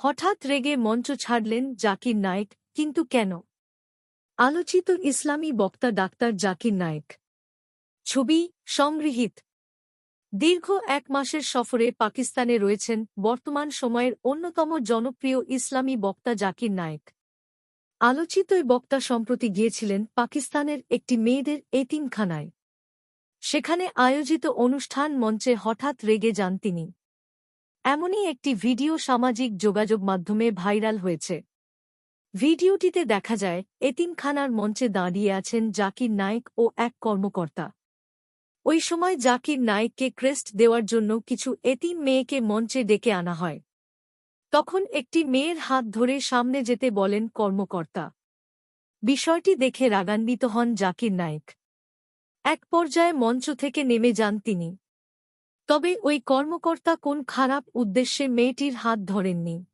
হঠাৎ রেগে মঞ্চ ছাড়লেন জাকির নায়েক, কিন্তু কেন? আলোচিত ইসলামী বক্তা ডাক্তার জাকির নায়েক। ছবি সংগৃহীত। দীর্ঘ ১ মাসের সফরে পাকিস্তানে রয়েছেন বর্তমান সময়ের অন্যতম জনপ্রিয় ইসলামী বক্তা জাকির নায়েক। আলোচিত এই বক্তা সম্প্রতি গিয়েছিলেন পাকিস্তানের একটি মেয়েদের এতিমখানায়। সেখানে আয়োজিত অনুষ্ঠান মঞ্চে হঠাৎ রেগে যান তিনি। এমনই একটি ভিডিও সামাজিক যোগাযোগ মাধ্যমে ভাইরাল হয়েছে। ভিডিওটিতে দেখা যায় এতিমখানার মঞ্চে দাঁড়িয়ে আছেন জাকির নায়েক ও এক কর্মকর্তা। ওই সময় জাকির নায়েককে ক্রেস্ট দেওয়ার জন্য কিছু এতিম মেয়েকে মঞ্চে ডেকে আনা হয়। তখন একটি মেয়ের হাত ধরে সামনে যেতে বলেন কর্মকর্তা। বিষয়টি দেখে রাগান্বিত হন জাকির নায়েক। এক পর্যায়ে মঞ্চ থেকে নেমে যান তিনি। তবে ওই কর্মকর্তা কোন খারাপ উদ্দেশ্যে মেয়েটির হাত ধরেননি।